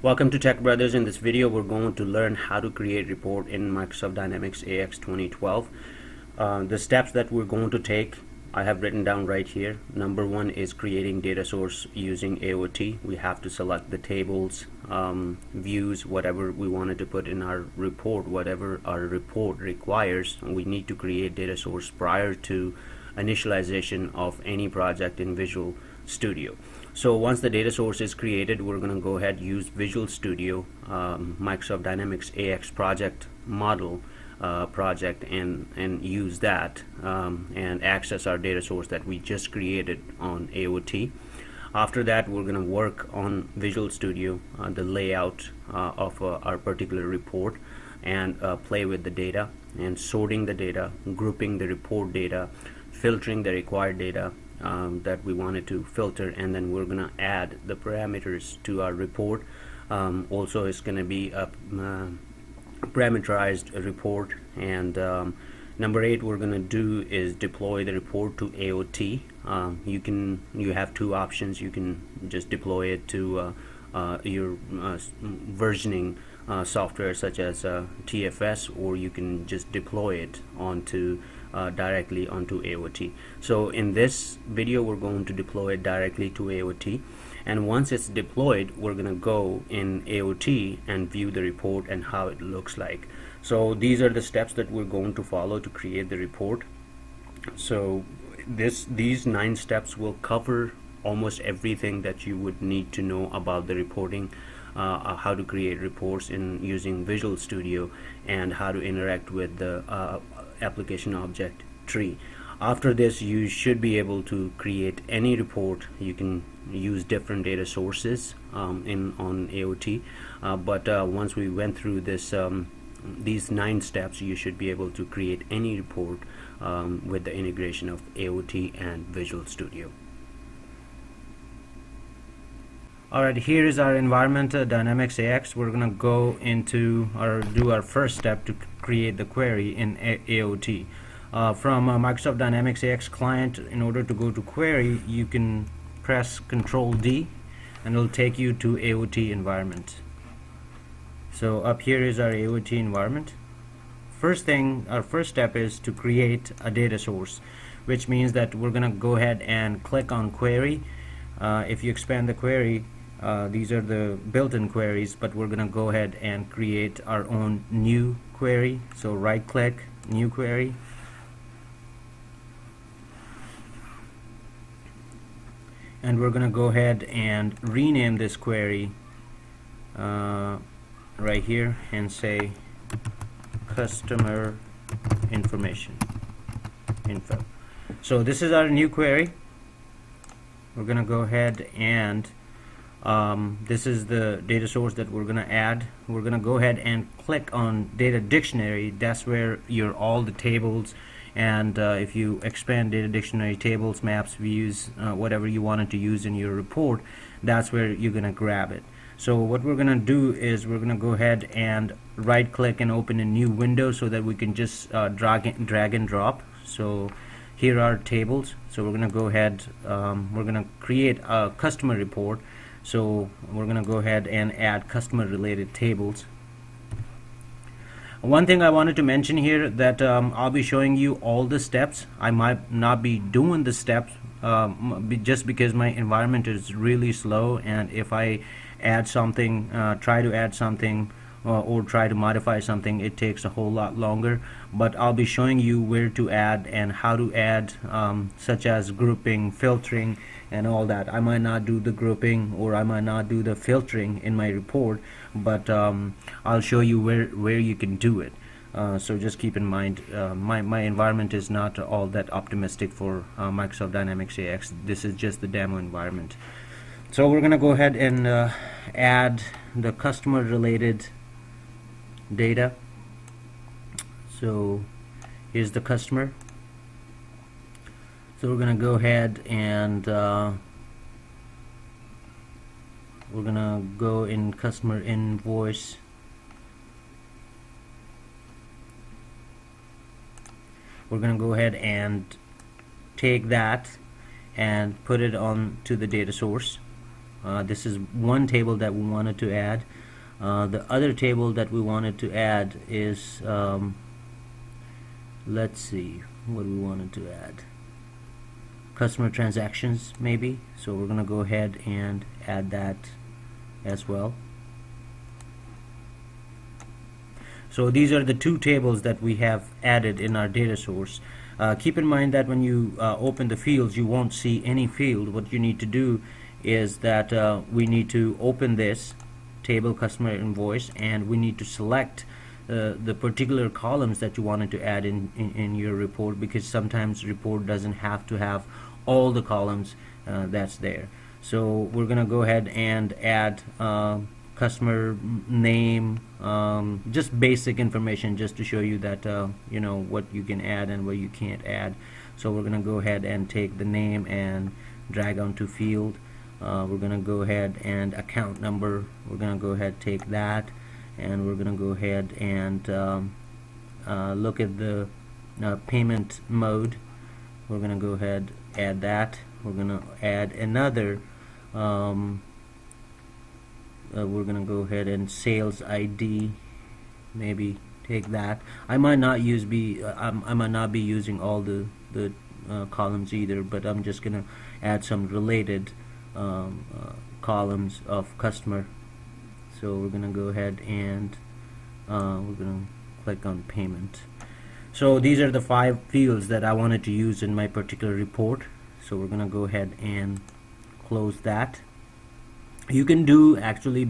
Welcome to Tech Brothers. In this video we're going to learn how to create report in Microsoft Dynamics AX 2012. The steps that we're going to take I have written down right here. Number one is creating data source using AOT. We have to select the tables, views, whatever we wanted to put in our report, whatever our report requires. We need to create data source prior to initialization of any project in Visual Studio. So once the data source is created, we're going to go ahead and use Visual Studio, Microsoft Dynamics AX project model project, and use that and access our data source that we just created on AOT. After that, we're going to work on Visual Studio, the layout of our particular report, and play with the data and sorting the data, grouping the report data, filtering the required data that we wanted to filter, and then we're going to add the parameters to our report. Also, it's going to be a parameterized report. And number 8 we're going to do is deploy the report to AOT. You have two options. You can just deploy it to your versioning software such as TFS, or you can just deploy it onto directly onto AOT. So in this video we're going to deploy it directly to AOT, and once it's deployed we're going to go in AOT and view the report and how it looks like. So these are the steps that we're going to follow to create the report. So these 9 steps will cover almost everything that you would need to know about the reporting, how to create reports in using Visual Studio, and how to interact with the application object tree. After this, you should be able to create any report. You can use different data sources on AOT, but once we went through this these 9 steps, you should be able to create any report with the integration of AOT and Visual Studio. Alright, here is our environment, Dynamics AX. We're gonna go into do our first step to create the query in AOT. From Microsoft Dynamics AX client, in order to go to query, you can press Control D and it'll take you to AOT environment. So up here is our AOT environment. Our first step is to create a data source, which means that we're gonna go ahead and click on query. If you expand the query, these are the built-in queries, but we're gonna go ahead and create our own new query. So right click, new query, and we're gonna go ahead and rename this query right here and say customer information info. So this is our new query. We're gonna go ahead and this is the data source that we're gonna add. We're gonna go ahead and click on data dictionary. That's where all the tables, and if you expand data dictionary, tables, maps, views, whatever you wanted to use in your report, that's where you're gonna grab it. So what we're gonna do is we're gonna go ahead and right click and open a new window so that we can just drag and drop. So here are tables. So we're gonna go ahead, we're gonna create a customer report. So we're gonna go ahead and add customer related tables. One thing I wanted to mention here, that I'll be showing you all the steps. I might not be doing the steps just because my environment is really slow, and if I add something, try to add something, or try to modify something, it takes a whole lot longer. But I'll be showing you where to add and how to add, such as grouping, filtering, and all that. I might not do the grouping, or I might not do the filtering in my report, but I'll show you where you can do it. So just keep in mind, my environment is not all that optimistic for Microsoft Dynamics AX. This is just the demo environment. So we're gonna go ahead and add the customer related data. So here's the customer. So we're gonna go ahead and we're gonna go in customer invoice. We're gonna go ahead and take that and put it on to the data source. This is one table that we wanted to add. The other table that we wanted to add is, let's see what we wanted to add. Customer transactions, maybe. So we're gonna go ahead and add that as well. So these are the two tables that we have added in our data source. Keep in mind that when you open the fields, you won't see any field. What you need to do is that we need to open this table, customer invoice, and we need to select the particular columns that you wanted to add in your report, because sometimes report doesn't have to have all the columns that's there. So we're gonna go ahead and add customer name, just basic information, just to show you that you know what you can add and what you can't add. So we're gonna go ahead and take the name and drag onto field. We're gonna go ahead and account number, we're gonna go ahead take that, and we're gonna go ahead and look at the payment mode. We're gonna go ahead add that. We're gonna add another we're gonna go ahead and sales ID, maybe take that. I might not be using all the columns either, but I'm just gonna add some related columns of customer. So we're gonna go ahead and we're gonna click on payment. So these are the 5 fields that I wanted to use in my particular report. So we're gonna go ahead and close that. You can do actually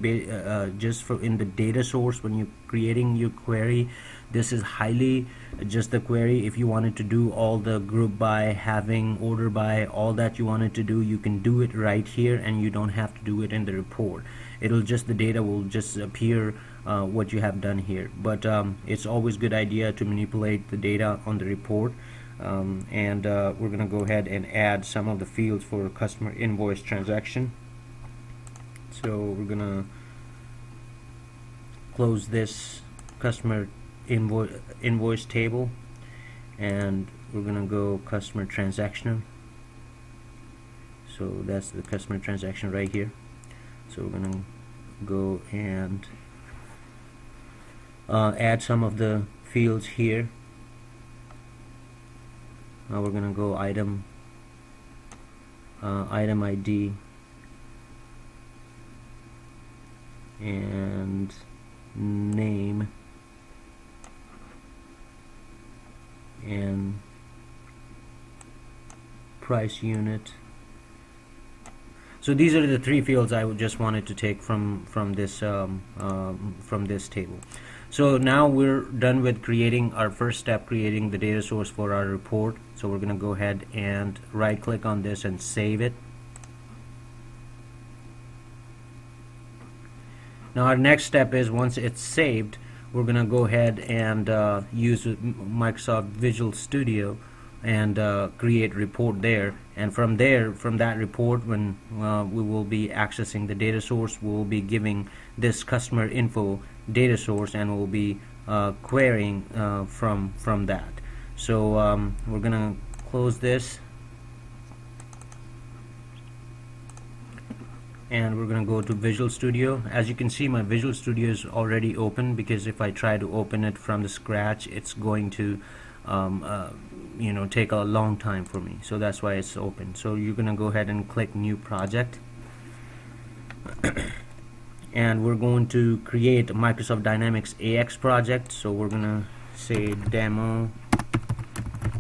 just for in the data source when you're creating your query. This is highly just the query. If you wanted to do all the group by, having, order by, all that you wanted to do, you can do it right here, and you don't have to do it in the report. It'll just, the data will just appear what you have done here. But it's always good idea to manipulate the data on the report. And we're gonna go ahead and add some of the fields for customer invoice transaction. So we're gonna close this customer invoice table, and we're gonna go customer transaction. So that's the customer transaction right here. So we're gonna go and add some of the fields here. Now we're gonna go item ID and name and price unit. So these are the 3 fields I just wanted to take from this table. So now we're done with creating our first step, creating the data source for our report. So we're gonna go ahead and right click on this and save it. Now our next step is, once it's saved, we're gonna go ahead and use Microsoft Visual Studio and create report there. And from there, from that report, when we will be accessing the data source, we will be giving this customer info data source, and we'll be querying from that. So we're gonna close this, and we're gonna go to Visual Studio. As you can see, my Visual Studio is already open, because if I try to open it from the scratch, it's going to you know, take a long time for me. So that's why it's open. So you're gonna go ahead and click New Project, and we're going to create a Microsoft Dynamics AX project. So we're gonna say Demo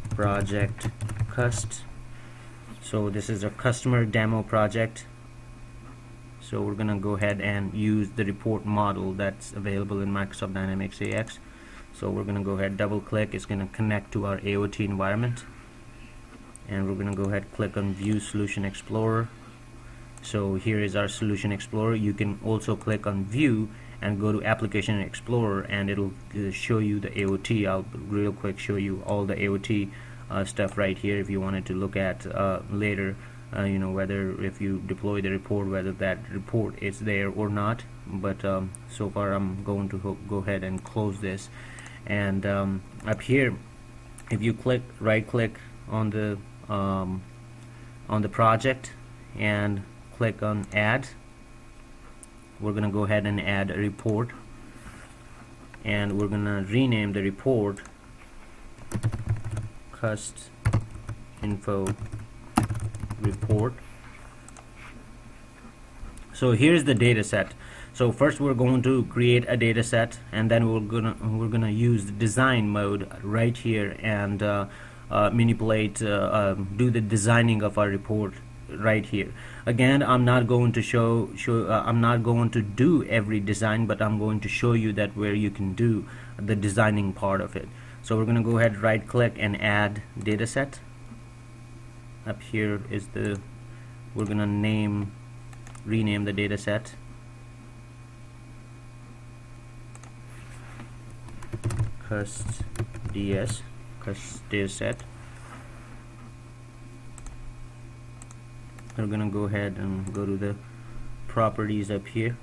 Project Cust. So this is a customer demo project. So we're gonna go ahead and use the report model that's available in Microsoft Dynamics AX. So we're gonna go ahead, double click, it's gonna connect to our AOT environment, and we're gonna go ahead, click on View Solution Explorer. So here is our Solution Explorer. You can also click on View and go to Application Explorer, and it'll show you the AOT. I'll real quick show you all the AOT stuff right here if you wanted to look at later. You know, whether if you deploy the report, whether that report is there or not. But so far I'm going to go ahead and close this. And up here, if you right click on the project and click on Add, we're gonna go ahead and add a report, and we're gonna rename the report cust info report. So here's the data set. So first we're going to create a data set, and then we're gonna use the design mode right here and manipulate, do the designing of our report right here. Again, I'm not going to I'm not going to do every design, but I'm going to show you that where you can do the designing part of it. So we're gonna go ahead, right click, and add data set. Up here is we're gonna rename the data set cust data set. We're gonna go ahead and go to the properties up here.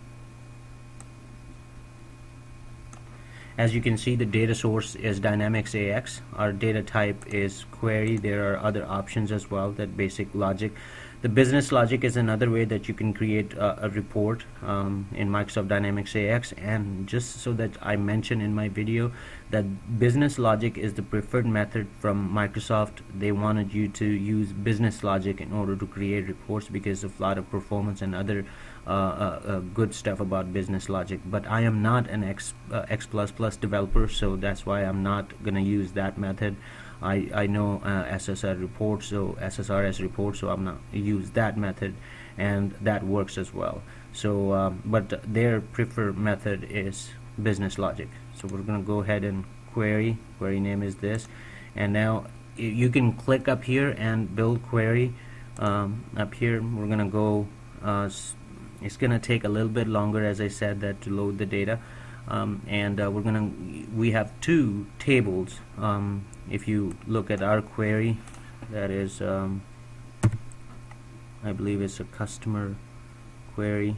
As you can see, the data source is Dynamics AX. Our data type is query. There are other options as well, that basic logic. The business logic is another way that you can create a report in Microsoft Dynamics AX. And just so that I mentioned in my video that business logic is the preferred method from Microsoft. They wanted you to use business logic in order to create reports because of a lot of performance and other good stuff about business logic. But I am not an X++ developer, so that's why I'm not gonna use that method. I know SSRS reports, so I'm not use that method, and that works as well. So but their preferred method is business logic. So we're gonna go ahead and query name is this, and now you can click up here and build query. Up here we're gonna go, it's gonna take a little bit longer, as I said, that to load the data. And we have two tables. If you look at our query, that is I believe it's a customer query.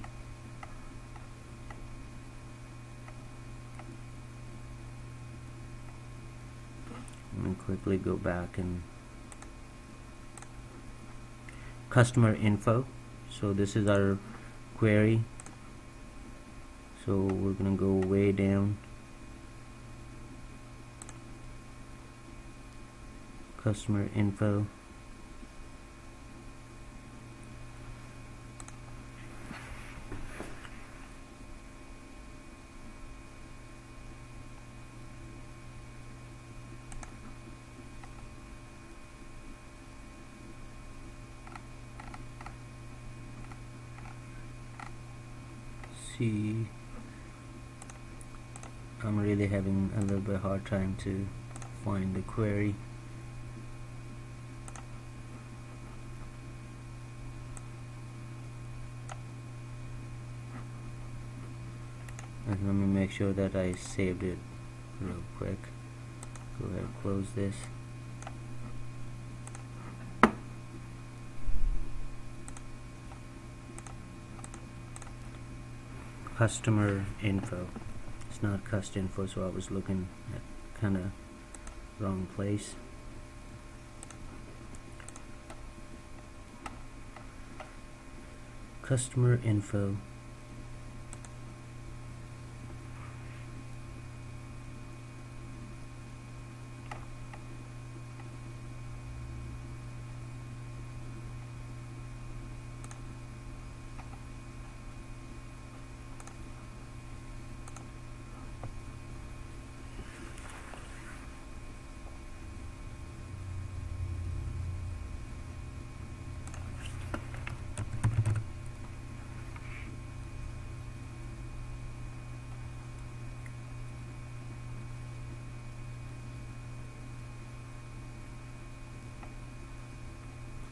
Let me quickly go back and customer info. So this is our query. So we're gonna go way down, customer info. See, I'm really having a little bit hard time to find the query. And let me make sure that I saved it real quick. Go ahead and close this. Customer info. It's not cust info, so I was looking at kind of wrong place. Customer info.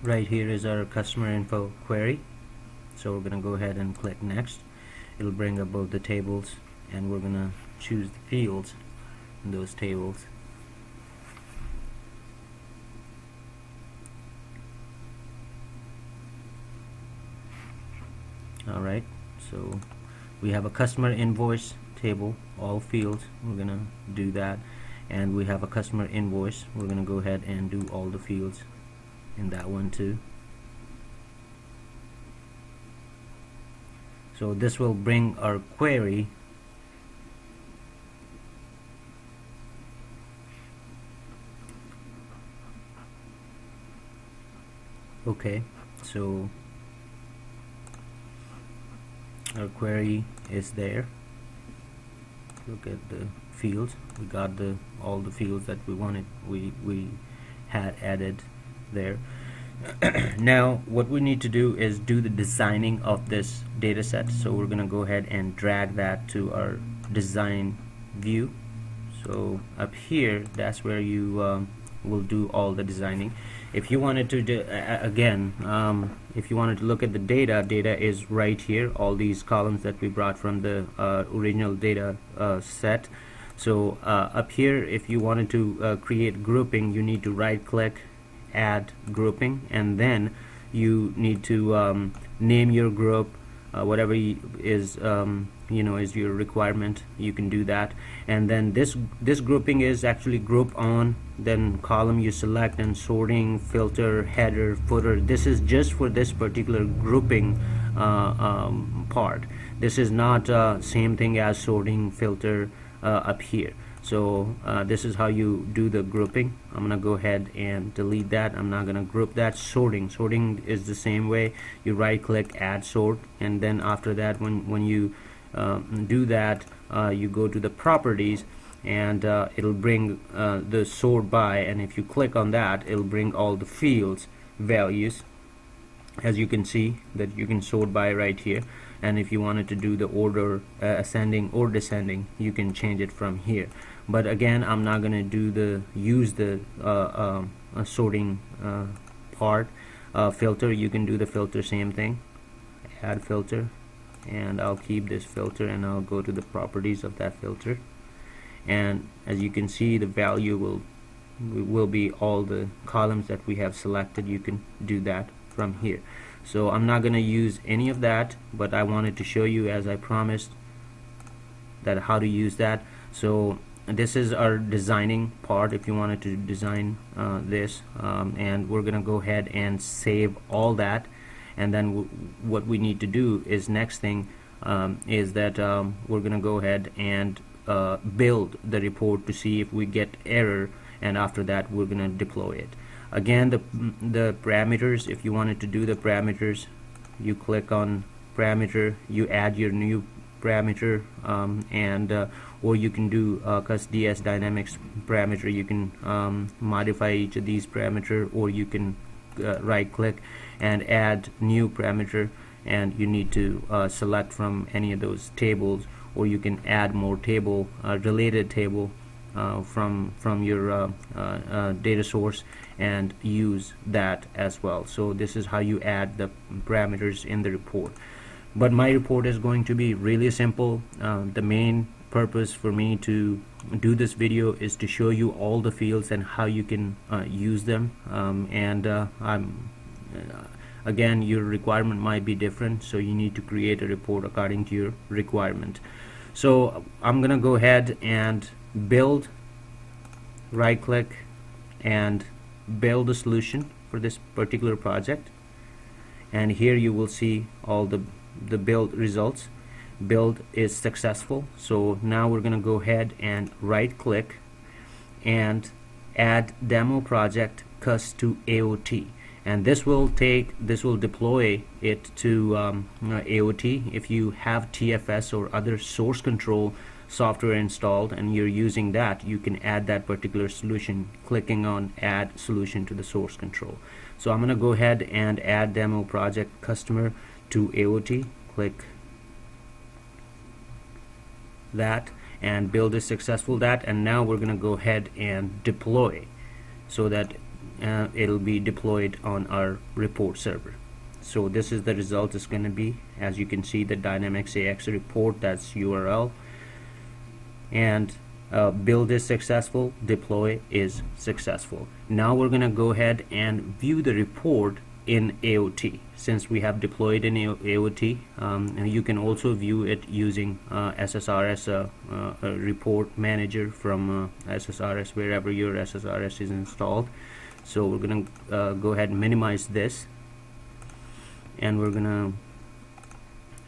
Right here is our customer info query. So we're gonna go ahead and click next. It'll bring up both the tables, and we're gonna choose the fields in those tables. Alright, so we have a customer invoice table, all fields. We're gonna do that. And we have a customer invoice. We're gonna go ahead and do all the fields in that one too. So this will bring our query okay. So our query is there. Look at the fields. We got all the fields that we wanted. We had added there. Now what we need to do is do the designing of this data set. So we're gonna go ahead and drag that to our design view. So up here, that's where you will do all the designing. If you wanted to do, if you wanted to look at the data is right here, all these columns that we brought from the original data set. So up here, if you wanted to create grouping, you need to right click, add grouping, and then you need to name your group, whatever is is your requirement. You can do that, and then this grouping is actually group on, then column you select, and sorting, filter, header, footer. This is just for this particular grouping part. This is not same thing as sorting, filter up here. So this is how you do the grouping. I'm gonna go ahead and delete that. I'm not gonna group that. Sorting is the same way. You right click, add sort, and then after that, when you do that, you go to the properties, and it'll bring the sort by, and if you click on that, it'll bring all the fields values. As you can see that you can sort by right here, and if you wanted to do the order ascending or descending, you can change it from here. But again, I'm not going to use the sorting part. Filter, you can do the filter, same thing, add filter, and I'll keep this filter, and I'll go to the properties of that filter, and as you can see, the value will be all the columns that we have selected. You can do that from here. So I'm not going to use any of that, but I wanted to show you, as I promised, that how to use that. So this is our designing part. If you wanted to design this, and we're gonna go ahead and save all that, and then what we need to do is next thing is that we're gonna go ahead and build the report to see if we get error, and after that we're gonna deploy it. Again, the parameters, if you wanted to do the parameters, you click on parameter, you add your new parameter, or you can do cus DS Dynamics parameter. You can modify each of these parameter, or you can right click and add new parameter, and you need to select from any of those tables, or you can add more table, related table from your data source, and use that as well. So this is how you add the parameters in the report. But my report is going to be really simple. The main purpose for me to do this video is to show you all the fields and how you can use them, again, your requirement might be different, so you need to create a report according to your requirement. So I'm gonna go ahead and build, right click, and build a solution for this particular project, and here you will see all the build results. Build is successful. So now we're gonna go ahead and right click and add demo project cus to AOT, and this will deploy it to AOT. If you have TFS or other source control software installed and you're using that, you can add that particular solution clicking on add solution to the source control. So I'm gonna go ahead and add demo project customer to AOT. Click that, and build is successful. That, and now we're gonna go ahead and deploy, so that it'll be deployed on our report server. So this is the result. Is going to be, as you can see, the Dynamics AX report, that's URL, and build is successful, deploy is successful. Now we're gonna go ahead and view the report in AOT. Since we have deployed in AOT, you can also view it using SSRS report manager from SSRS, wherever your SSRS is installed. So we're gonna go ahead and minimize this, and we're gonna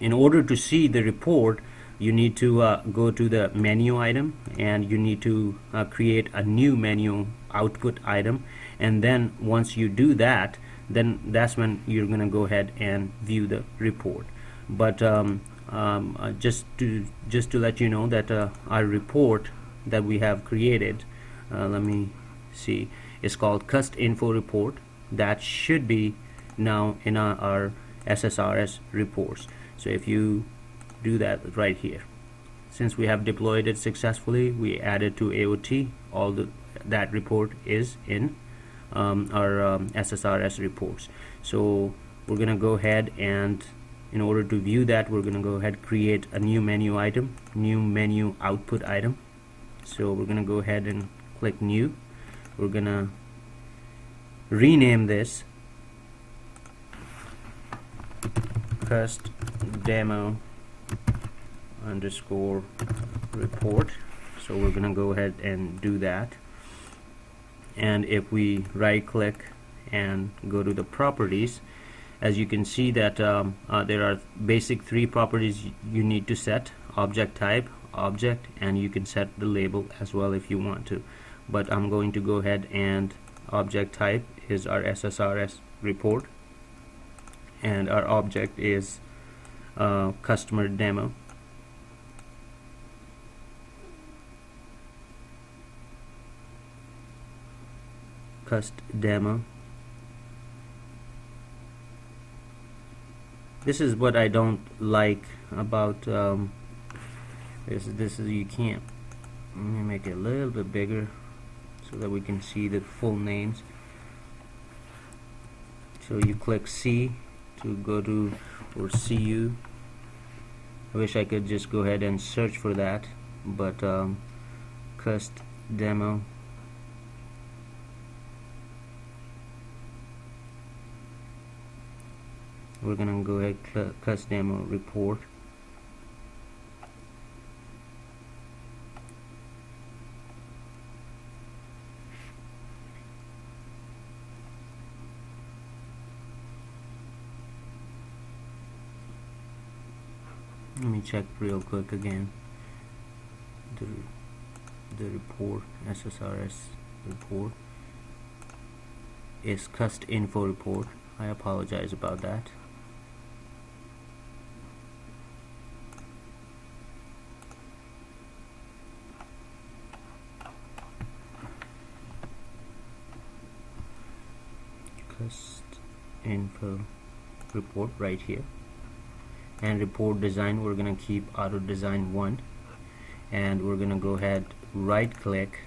in order to see the report, you need to go to the menu item, and you need to create a new menu output item, and then once you do that, then that's when you're going to go ahead and view the report. But just to let you know that our report that we have created, let me see, is called Cust Info Report. That should be now in our SSRS reports. So if you do that right here, since we have deployed it successfully, we added to AOT, that report is in our SSRS reports. So we're gonna go ahead, and in order to view that, we're gonna go ahead, create a new menu item, new menu output item. So we're gonna go ahead and click new. We're gonna rename this Cust Demo _ report. So we're gonna go ahead and do that, and if we right click and go to the properties, as you can see that there are basic 3 properties you need to set: object type, object, and you can set the label as well if you want to. But I'm going to go ahead, and object type is our SSRS report, and our object is customer demo. Cust demo. This is what I don't like about this is you can't. Let me make it a little bit bigger so that we can see the full names. So you click C to go to, or CU. I wish I could just go ahead and search for that, but Cust demo. We're gonna go ahead, Cust demo report. Let me check real quick again. The report, SSRS report, is Cust Info Report. I apologize about that. Cust Info Report right here. And report design, we're gonna keep auto design 1, and we're gonna go ahead, right click,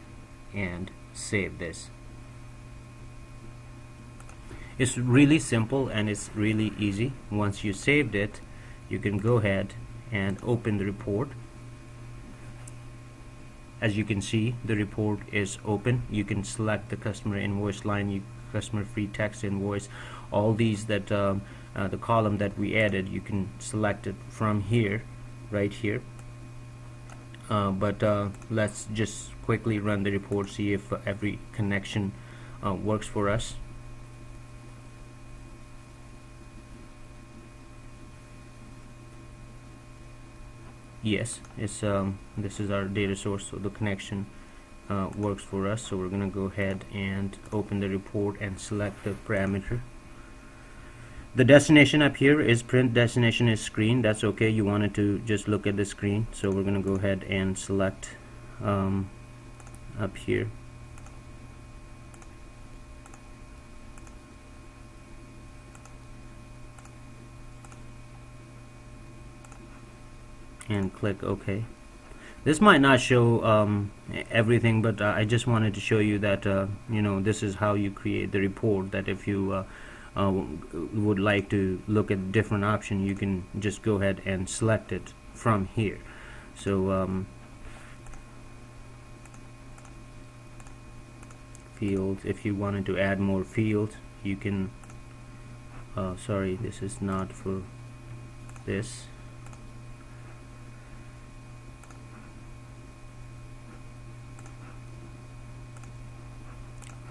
and save this. It's really simple and it's really easy. Once you saved it, you can go ahead and open the report. As you can see, the report is open. You can select the customer invoice line, customer free text invoice, all these that the column that we added, you can select it from here, right here. But let's just quickly run the report, see if every connection works for us. Yes, it's this is our data source, so the connection works for us. So we're gonna go ahead and open the report and select the parameter. The destination up here is print destination is screen. That's okay. You wanted to just look at the screen, so we're gonna go ahead and select up here. And click OK. This might not show everything, but I just wanted to show you that you know, this is how you create the report. That if you would like to look at different option, you can just go ahead and select it from here. So fields, if you wanted to add more fields, you can sorry, this is not for this.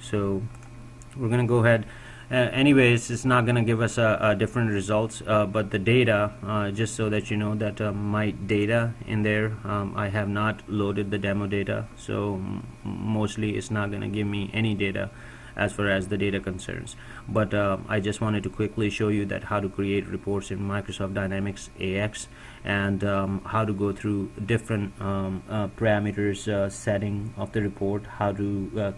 So we're gonna go ahead anyways, it's not going to give us a different results, but the data, just so that you know that my data in there, I have not loaded the demo data, so mostly it's not going to give me any data as far as the data concerns. But I just wanted to quickly show you that how to create reports in Microsoft Dynamics AX, and how to go through different parameters, setting of the report, how to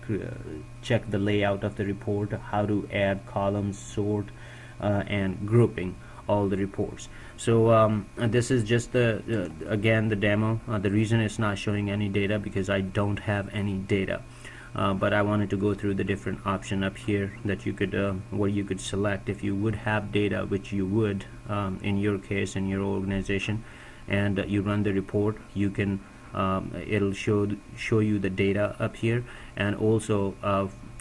check the layout of the report, how to add columns, sort, and grouping all the reports. So and this is just the again the demo. The reason it's not showing any data because I don't have any data. But I wanted to go through the different option up here that you could where you could select if you would have data, which you would in your case in your organization, and you run the report. You can it'll show you the data up here, and also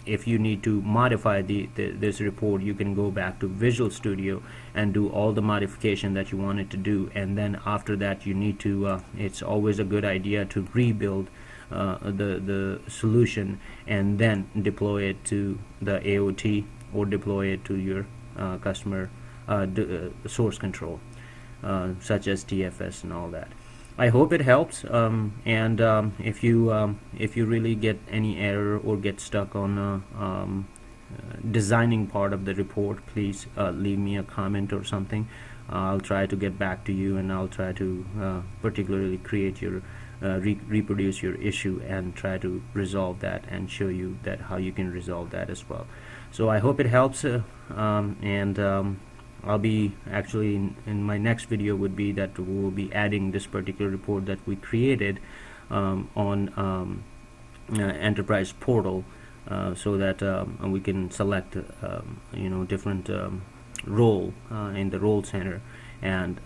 if you need to modify this report, you can go back to Visual Studio and do all the modification that you wanted to do, and then after that you need to it's always a good idea to rebuild the solution and then deploy it to the AOT or deploy it to your customer source control, such as TFS and all that. I hope it helps, and if you really get any error or get stuck on designing part of the report, please leave me a comment or something. I'll try to get back to you, and I'll try to particularly create your reproduce your issue and try to resolve that and show you that how you can resolve that as well. So I hope it helps, and I'll be actually in my next video would be that we'll be adding this particular report that we created on Enterprise Portal, so that we can select different role in the role center, and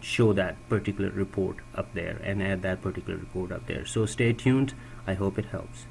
show that particular report up there and add that particular report up there. So stay tuned. I hope it helps.